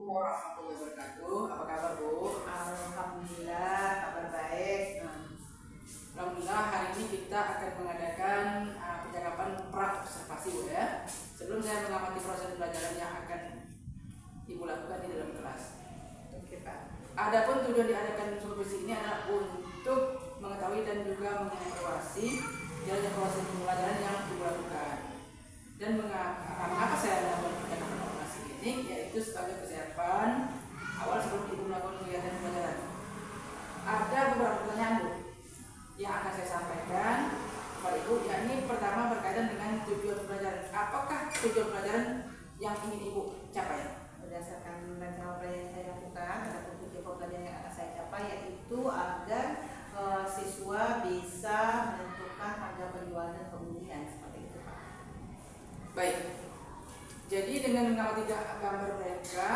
warahmatullahi wabarakatuh. Apa kabar Bu? Alhamdulillah, kabar baik. Alhamdulillah hari ini kita akan mengadakan percakapan pra-observasi Bu ya. Sebelum saya mengamati proses pembelajaran yang akan Ibu lakukan di dalam kelas. Oke Pak. Adapun tujuan diadakan supervisi ini adalah untuk mengetahui dan juga mengevaluasi jalannya proses pembelajaran yang Ibu lakukan. Dan mengapa saya melakukan percakapan observasi ini, yaitu sebagai persiapan awal sebelum Ibu melakukan kegiatan pembelajaran. Ada beberapa pertanyaan Bu yang akan saya sampaikan kepada Ibu, yakni pertama berkaitan dengan tujuan pembelajaran. Apakah tujuan pembelajaran yang ingin Ibu capai? Berdasarkan rencana pelajaran yang saya lakukan, ada tujuan pembelajaran yang akan saya capai, yaitu agar siswa bisa menentukan harga penjualan dan pembelian, seperti itu Pak. Baik. Jadi dengan mengamati gambar mereka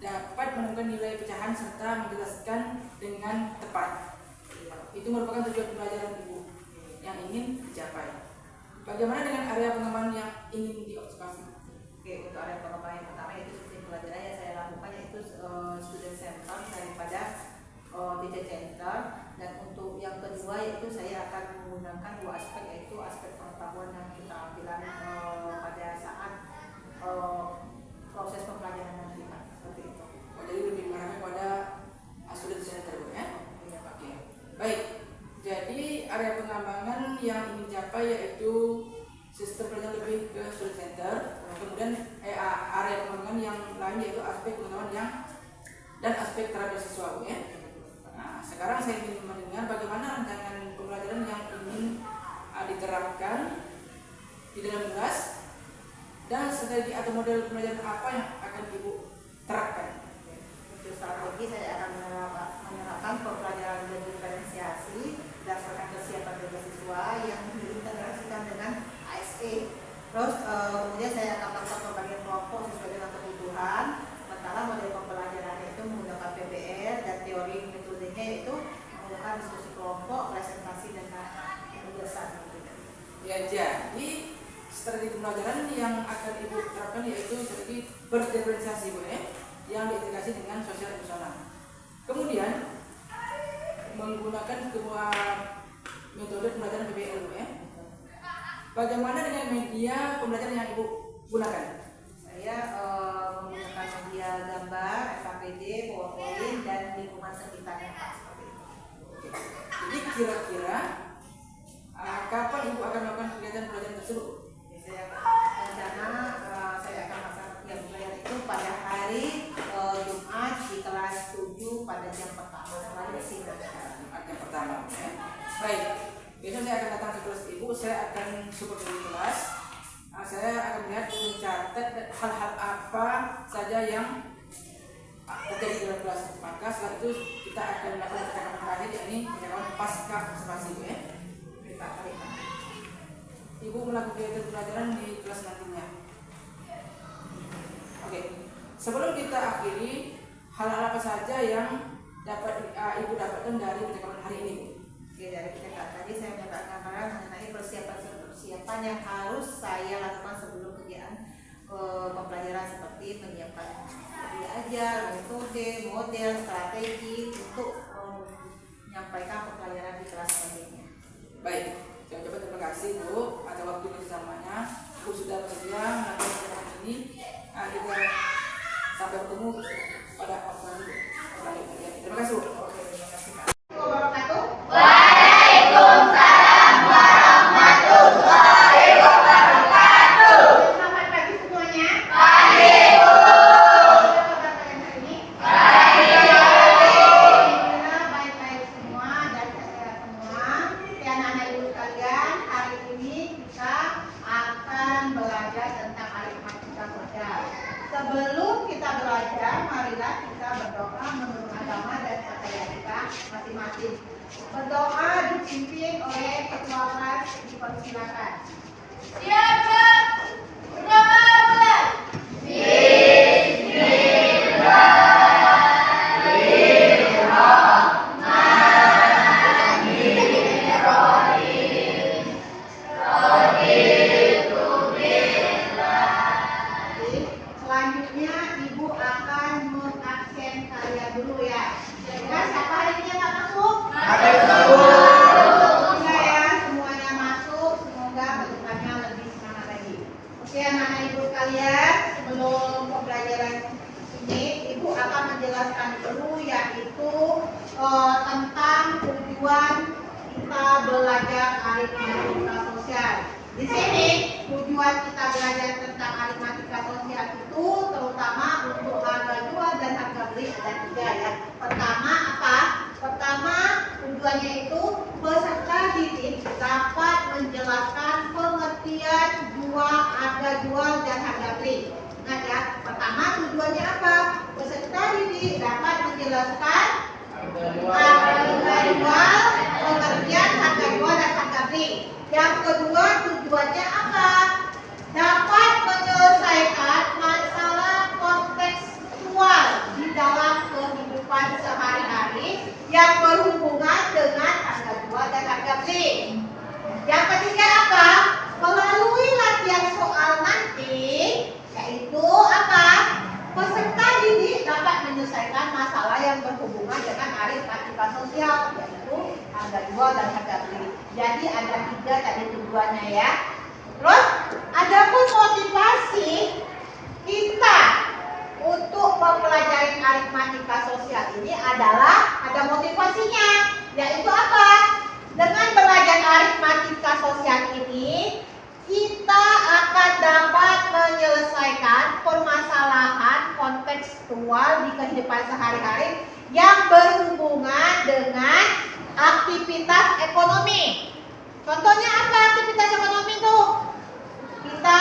dapat menemukan nilai pecahan serta menjelaskan dengan tepat. Itu merupakan tujuan pembelajaran Ibu yang ingin dicapai. Bagaimana dengan area pengembangan yang ingin diobservasi? Oke, untuk area pengembangan yang pertama yaitu sistem pelajaran yang saya lakukan, yaitu student center daripada teacher center. Dan untuk yang kedua yaitu saya akan menggunakan dua aspek, yaitu aspek pengetahuan dan keterampilan pada saat proses pembelajaran nanti Pak, seperti itu. Oh, jadi lebih mengarah pada student center Bu ya? Iya Pak. Oke. Baik. Jadi area pengembangan yang ingin dicapai yaitu sistem pelajaran lebih ke student center. Kemudian area pengembangan yang lain yaitu aspek pengetahuan yang dan aspek terapi siswa Bu ya. Nah, sekarang saya ingin mendengar bagaimana rancangan pembelajaran yang ingin diterapkan di dalam kelas dan strategi atau model pembelajaran apa yang akan Ibu terapkan. Untuk strategi saya akan menerapkan pembelajaran diferensiasi berdasarkan kesiapan berbagai siswa yang diintegrasikan dengan ASE. Terus kemudian saya akan melakukan pembagian kelompok sesuai dengan kebutuhan. Sementara model pembelajaran itu menggunakan PBL dan teori metodenya itu menggunakan diskusi kelompok, presentasi dan penugasan. Ya, jadi strategi pembelajaran yang akan Ibu terapkan yaitu strategi berdiferensiasi Bu ya, yang diintegrasi dengan sosial emosional. Kemudian menggunakan kedua metode pembelajaran PBL Bu ya. Bagaimana dengan media pembelajaran yang Ibu gunakan? Saya menggunakan media gambar, FKPD, PowerPoint, dan lingkungan sekitarnya Pak, seperti itu. Jadi kira-kira kapan Ibu akan melakukan kegiatan pembelajaran tersebut? Saya rencana saya akan melaksanakan kegiatan pembelajaran itu pada hari Jumat di kelas 7 pada jam pertama setelah disingkat. Jumat yang pertama ya. Baik, besok saya akan datang ke kelas Ibu, saya akan support di kelas. Saya akan melihat mencatat hal-hal apa saja yang terjadi di dalam kelas. Maka setelah itu kita akan melakukan percakapan terakhir, yakni percakapan pasca observasi ya. Ibu melakukan kegiatan pembelajaran di kelas nantinya. Oke, sebelum kita akhiri, hal-hal apa saja yang dapat Ibu dapatkan dari percakapan hari ini? Oke, dari percakapan tadi saya mendapatkan gambaran mengenai persiapan yang harus saya lakukan sebelum kegiatan pembelajaran, seperti menyiapkan belajar, metode, model, strategi untuk menyampaikan pembelajaran di kelas nantinya. Baik, saya ucapkan terima kasih Bu atas waktu bersamanya. Bu sudah bersedia melakukan percakapan ini. Kita sampai bertemu pada waktu lain. Terima kasih Bu. Oke, terima kasih Pak. Waalaikumsalam warahmatullahi wabarakatuh. Selamat pagi semuanya. Pagi Bu. Apa kabar kalian hari ini? Alhamdulillah baik-baik semua dan sehat semua. Ya anak-anak ibu sekalian, hari ini kita akan belajar tentang aritmatika sosial. Sebelum kita belajar, marilah kita berdoa menurut agama dan percaya kita masing-masing. Berdoa dipimpin oleh ketua kelas, dipersilakan. Siapa? Berdoa. Selanjutnya ibu akan tujuan kita belajar aritmatika sosial. Di sini tujuan kita belajar tentang aritmatika sosial itu terutama untuk harga jual dan harga beli ada 3 ya. Pertama apa? Pertama tujuannya itu peserta didik dapat menjelaskan pengertian harga jual dan harga beli. Ingat ya, pertama tujuannya apa? Peserta didik dapat menjelaskan harga jual, pengertian harga jual dan harga beli. Yang kedua tujuannya apa? Dapat menyelesaikan masalah kontekstual di dalam kehidupan sehari-hari yang berhubungan dengan harga jual dan harga beli. Yang ketiga apa? Melalui latihan soal nanti, yaitu apa? Peserta didik dapat menyelesaikan masalah yang berhubungan dengan aritmatika sosial, yaitu harga jual dan harga beli. Jadi ada 3 tadi tujuannya ya. Terus adapun motivasi kita untuk mempelajari aritmatika sosial ini adalah ada motivasinya, yaitu apa? Dengan belajar aritmatika sosial ini, kita akan dapat menyelesaikan permasalahan kontekstual di kehidupan sehari-hari yang berhubungan dengan aktivitas ekonomi. Contohnya apa aktivitas ekonomi itu? Kita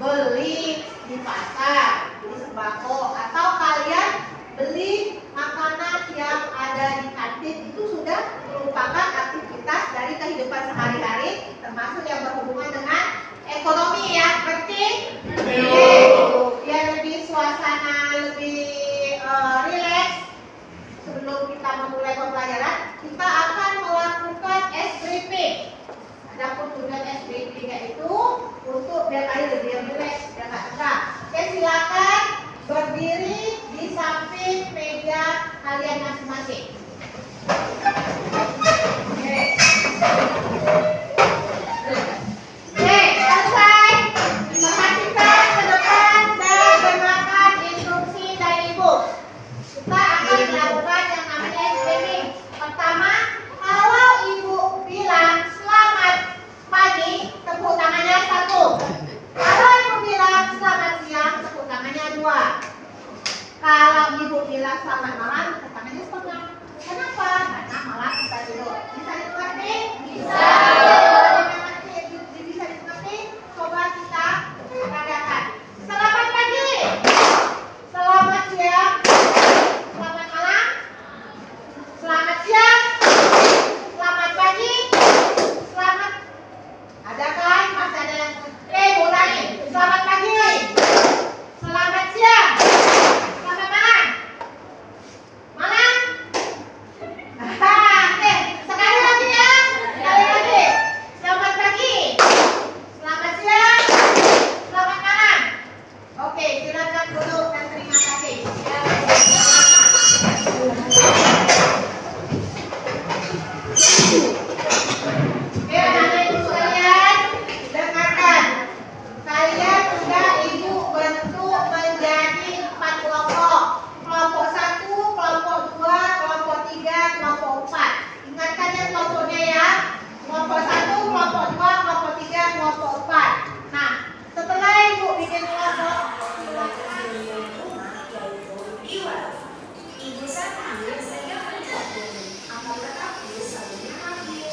beli di pasar, beli sembako, atau kalian beli makanan yang ada di kantin, itu sudah merupakan aktivitas dari kehidupan sehari-hari termasuk yang berhubungan dengan ekonomi ya. Penting? Biar lebih suasana lebih rileks, sebelum kita memulai pembelajaran kita akan melakukan ice briefing. Ada tujuan ice briefing itu untuk biar kalian lebih rileks, biar nggak tegak. Oke, silakan berdiri di samping meja kalian masing-masing. Oke, selesai. Perhatikan ke depan dan dengarkan instruksi dari ibu. Kita akan melakukan yang namanya SBB. Pertama, kalau ibu bilang selamat pagi, tepuk tangannya 1. Kalau ibu bilang selamat siang, tepuk tangannya 2. Kalau ibu bilang selamat malam, tepuk tangannya 1. Kenapa? Karena malam kita tidur. Bisa dimengerti? Bisa. Bisa dimengerti? Coba kita adakan. Selamat pagi. Selamat siang. Selamat malam. Selamat siang. Selamat pagi. Selamat. Ada kan? Masih ada yang ulangi. Selamat pagi. Selamat siang. Selamat malam. Malam. Oke, sekali lagi ya. Sekali lagi. Selamat pagi. Selamat siang. Selamat malam. Oke, silakan duduk dan terima kasih. Oke, anak-anak ibu sekalian, dengarkan. Kalian sudah ibu bentuk menjadi 4 kelompok. Kelompok 1, kelompok 2, kelompok 3, kelompok 4. Ingatkan ya kelompoknya ya. Kelompok 1, kelompok 2, kelompok 3, kelompok 4. Nah, setelah ibu bikin kelompok, Ibu sambil saya menjadi akan tetapi saya hadir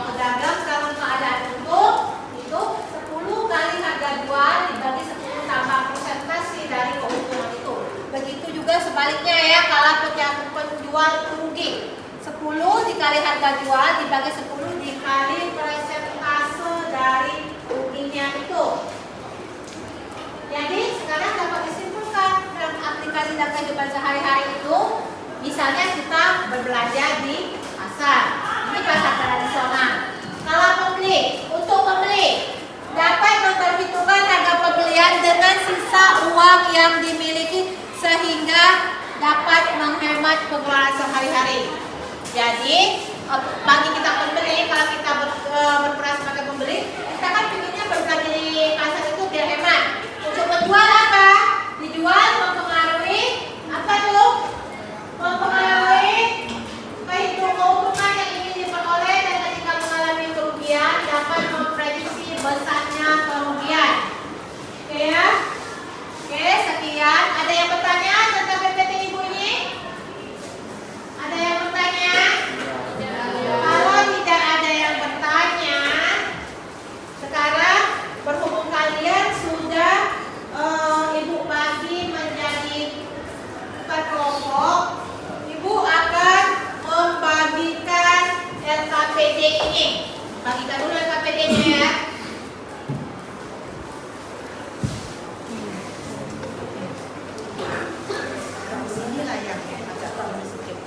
pedagang dalam keadaan untung itu 10 kali harga jual dibagi 10 tambah persentase dari keuntungan itu. Begitu juga sebaliknya ya, kalau penjual itu rugi, 10 dikali harga jual dibagi 10 dikali persentase dari ruginya itu. Jadi sekarang dapat disimpulkan dalam aplikasi dalam kehidupan sehari-hari itu, misalnya kita berbelanja di pasar, ini pasar tradisional. Kalau untuk pembeli dapat memperhitungkan harga pembelian dengan sisa uang yang dimiliki sehingga dapat menghemat pengeluaran sehari-hari. Jadi bagi kita pembeli, kalau kita berperan sebagai pembeli, kita kan pinginnya berbelanja di pasar itu biar hemat. Untuk menjual apa? Dijual mempengaruhi apa tuh? Mempengaruhi keuntungan yang ingin diperoleh, dan ketika mengalami kerugian dapat memprediksi besarnya kerugian. Oke ya? Oke, sekian. Ada yang bertanya tentang PPT Ibu ini? Ada yang bertanya? Kalau tidak ada yang bertanya, sekarang berhubung kalian sudah Ibu bagi menjadi 4 kelompok, Ibu akan membagikan LKPD ini. Bagikan dulu LKPD-nya ya. Inilah yang agak terlalu sedikit.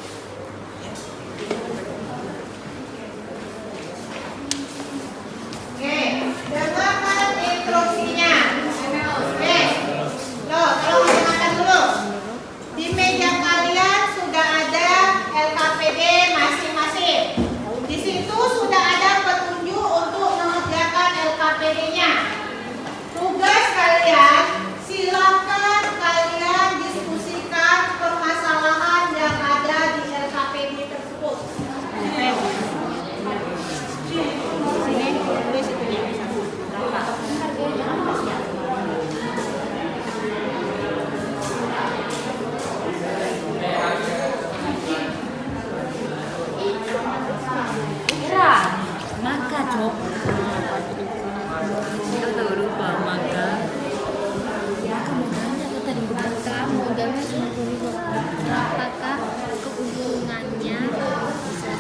Oke, dengarkan instruksinya. Oke, loh, kalau dengarkan dulu. Di meja kalian sudah ada LKPD masing-masing. Di situ sudah ada petunjuk untuk mengerjakan LKPD-nya. Tugas kalian, silakan kalian diskusikan permasalahan yang ada di LKPD tersebut. Maka cok kita tahu lupa maka kamu tanya ke tadi kamu jangan sembunyi apakah keuntungannya bisa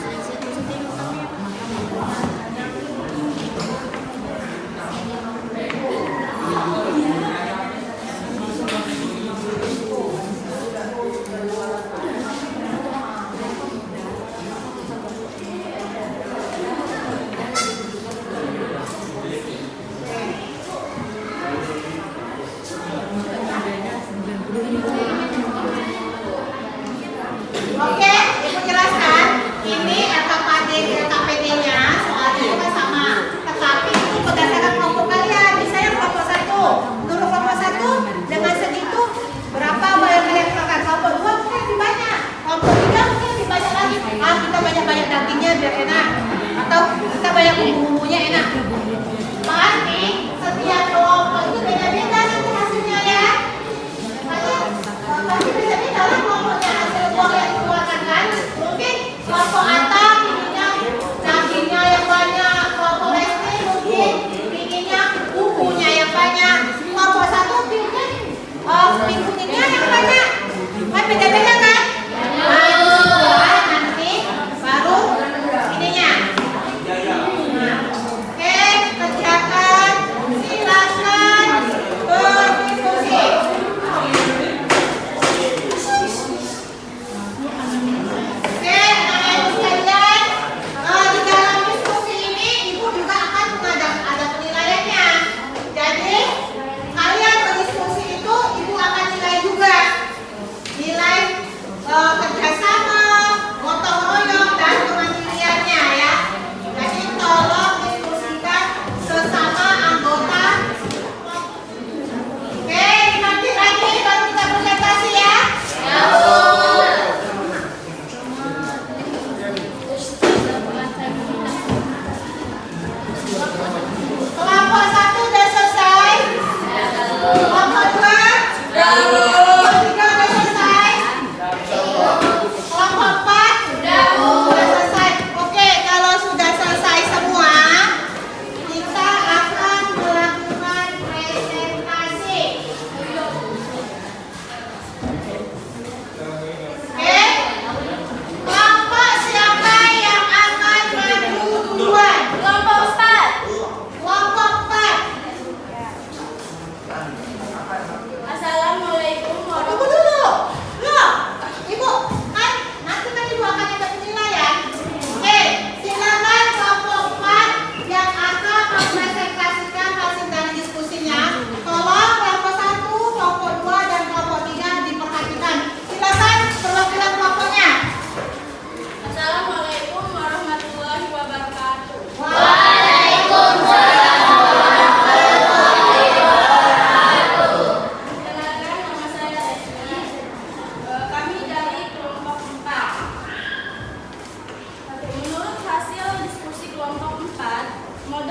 Oke, Ibu jelaskan. Ini LKPD-nya soalnya itu kan sama, tetapi itu berdasarkan kelompok kalian. Misalnya kelompok 1, menurut kelompok 1 dengan segitu berapa bayar kalian keluarkan? Kelompok 2 mungkin lebih banyak, kelompok 3 mungkin lebih banyak lagi. Kita banyak-banyak dagingnya biar enak, atau kita banyak bumbu-bumbunya enak. Berarti setiap kelompok itu beda-beda nanti hasilnya ya. Pasti beda-beda lah kelompoknya hasil uang yang dikeluarkan kan. Mungkin kelompok atas inginnya dagingnya yang banyak, kelompok Resti mungkin inginnya bumbunya yang banyak, kelompok 1 pinggulnya yang banyak. Kan beda-beda kan? Nah, itu semua nanti baru ininya. Oke, kerjakan. Silakan.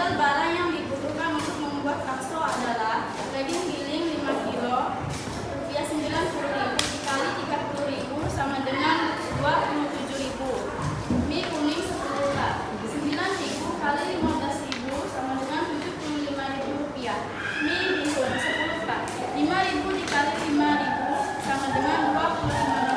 Total barang yang dibutuhkan untuk membuat bakso adalah daging giling 5 kilo, rupiah 90.000 dikali 30.000 sama dengan 27.000. Mie kuning 10 pak, 9.000 kali 15.000 sama dengan 75.000 rupiah. Mie bihun 10 pak, 5.000 dikali 5.000 sama dengan 25.000.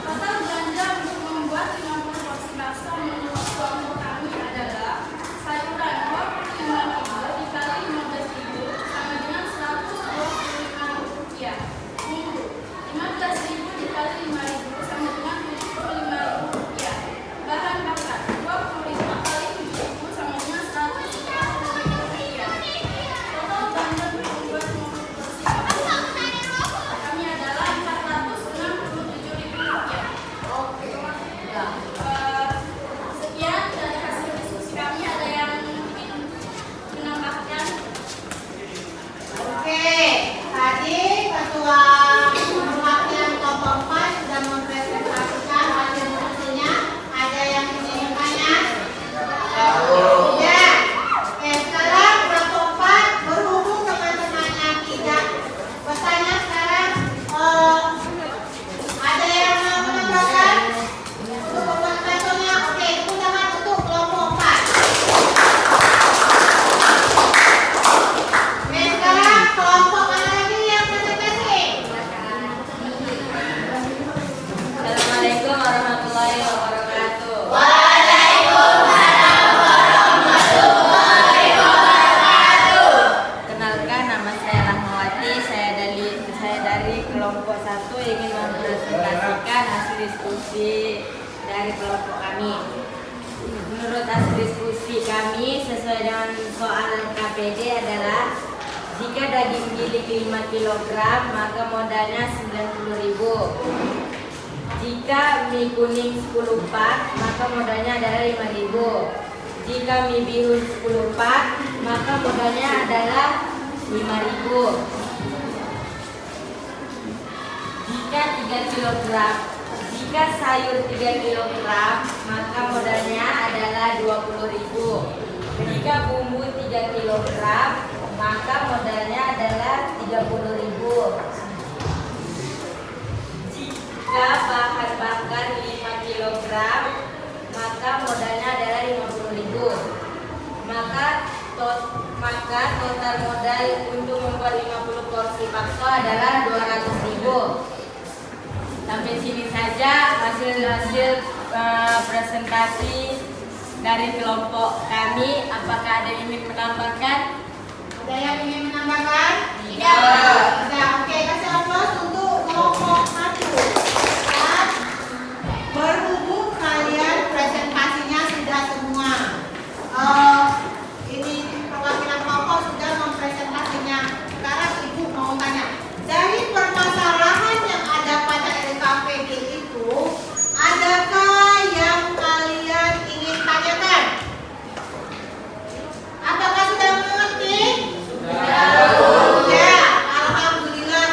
Total belanja untuk membuat 50 porsi bakso menurut kelompok kami adalah sayuran 25.000 dikali 15.000 sama dengan 125.000 rupiah. Bumbu 15.000 dikali 5.000 sama dengan 75.000 rupiah. Bahan bakar 20.000 kali 7.000 sama dengan 140.000 rupiah. Total belanja untuk membuat 50 porsi bakso kami adalah 467.000 rupiah. Sekian dari hasil diskusi kami. Ada yang ingin menambahkan? Oke, tadi ketua perwakilan kelompok 4 sudah mempresentasikan hasil diskusinya. Ada yang ingin bertanya? Ya. Oke, sekarang kelompok 4 berhubung teman-teman yang tidak bertanya sekarang, ada yang mau menambahkan untuk membuat baksonya? Oke, tepuk tangan untuk kelompok 4. Oke, sekarang kelompok mana lagi yang presentasi? Assalamualaikum warahmatullahi wabarakatuh. Kenalkan, nama saya Rahmawati. Saya dari kelompok 1 ingin mempresentasikan hasil diskusi dari kelompok kami. Menurut hasil diskusi kami, sesuai dengan soal KPD adalah jika daging giling 5 kg maka modalnya 90.000. Jika mie kuning 10 pak maka modalnya adalah 5.000. Jika mie bihun 10 pak maka modalnya adalah 5.000. Jika sayur 3 kg maka modalnya adalah 20.000. Jika bumbu 3 kg maka modalnya adalah 30.000. Jika bahan bakar 5 kg maka modalnya adalah 50.000. Maka total modal untuk membuat 50 porsi bakso adalah 200.000. Sampai sini saja hasil presentasi dari kelompok kami. Apakah ada yang ingin menambahkan? Ada yang ingin menambahkan? Tidak. Tidak. Oke, kasih aplaus untuk kelompok 1. Berhubung kalian presentasinya sudah semua, ini perwakilan kelompok sudah mempresentasinya. Sekarang ibu mau tanya, dari permasalahan yang ada pada LKPD itu, adakah yang kalian ingin tanyakan? Apakah sudah mengerti? Sudah. Ya, alhamdulillah.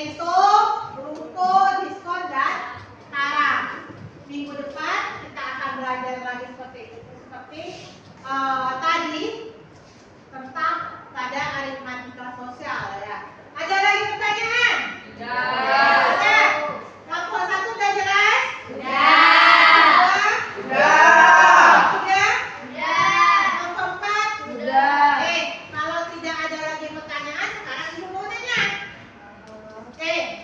Bento, Bruto, Diskon, dan Sekarang. Minggu depan kita akan belajar lagi seperti tadi tentang pada aritmatika sosial ya. Ada lagi pertanyaan? Ada. Kelompok 1 udah jelas? Udah. Kelompok 4? Kalau tidak ada lagi pertanyaan, sekarang ibu mau nanya. Oke.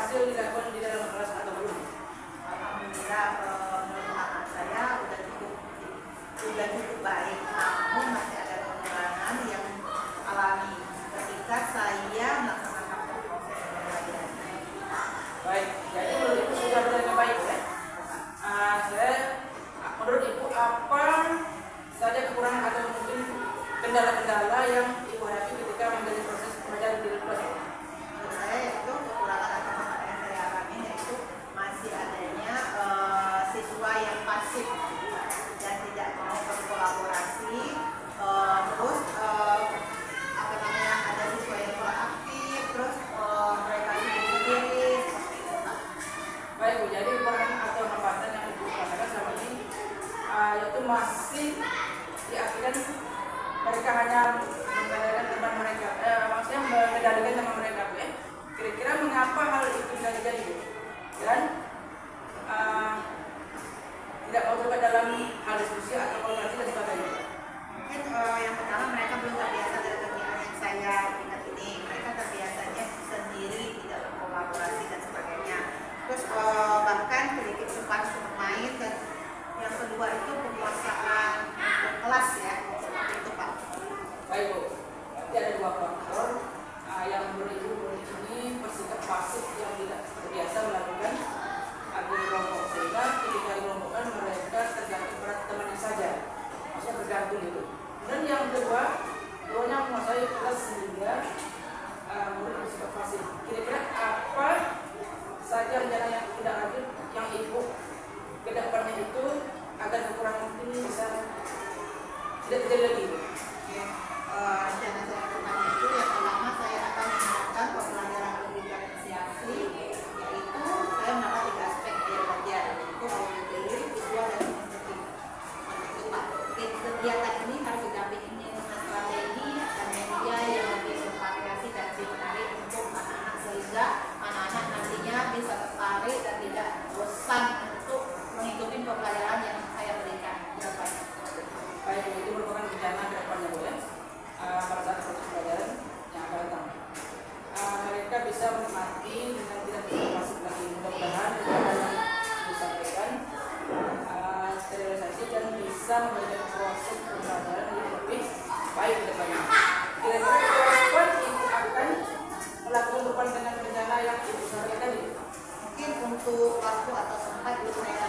berhasil dilakukan di dalam kelas atau belum? Alhamdulillah, menurut anak saya sudah cukup baik, namun masih ada kekurangan yang alami ketika saya melaksanakan proses pembelajaran. Baik, jadi menurut Ibu sudah berjalan baik ya. Menurut Ibu apa saja kekurangan atau mungkin kendala-kendala yang Ibu hadapi ketika menjalani proses pembelajaran di kelas? Menurut saya itu kekurangan atau kekurangan yang saya alami yaitu masih adanya siswa yang pasif dan tidak mau berkolaborasi, terus apa namanya, ada siswa yang kurang aktif, terus mereka sendiri seperti itu Pak. Baik Bu, jadi kekurangan atau hambatan yang Ibu rasakan selama ini yaitu masih diartikan mereka hanya mengendalikan teman mereka, maksudnya mengendalikan teman mereka Bu ya. Kira-kira mengapa hal itu bisa terjadi Bu? Dan tidak mau terlibat dalam hal diskusi atau kolaborasi dan sebagainya. Mungkin yang pertama mereka belum terbiasa dengan kegiatan yang saya ingat ini. Mereka terbiasanya sendiri, tidak berkolaborasi dan sebagainya. Terus bahkan sedikit suka main, dan yang kedua itu penguasaan kelas ya, seperti itu Pak. Baik Bu, berarti ada dua faktor yang menurut Ibu ini bersikap pasif yang tidak terbiasa melakukan di kelompok, sehingga ketika dikelompokkan mereka tergantung pada temannya saja, maksudnya bergantung itu. Dan yang kedua, duanya menguasai kelas sehingga murid bersikap pasif. Kira-kira apa saja rencana yang tidak lanjut yang Ibu ke depannya itu agar kekurangan ini bisa tidak terjadi lagi? Rencana saya ke depan itu yang pertama saya akan menerapkan pembelajaran lebih diferensiasi, yaitu saya mendapat 3 aspek dari belajar, yaitu auditori, visual, dan kognitif. Seperti itu Pak. Kegiatan ini harus didampingi dengan strategi dan media yang lebih bervariasi dan lebih menarik untuk anak-anak, sehingga anak-anak nantinya bisa tertarik dan tidak bosan untuk mengikuti pembelajaran yang saya berikan ke depannya. Baik, itu merupakan rencana ke depannya Bu ya. Pada saat proses pembelajaran yang akan datang, mereka bisa menikmati dengan tidak pasif lagi. Mudah-mudahan rencana yang disampaikan sterilisasi dan bisa memberikan proses pembelajaran yang lebih baik ke depannya. Kira-kira kapan Ibu akan melakukan perubahan dengan rencana yang Ibu sampaikan tadi? Mungkin untuk waktu atau tempat itu saya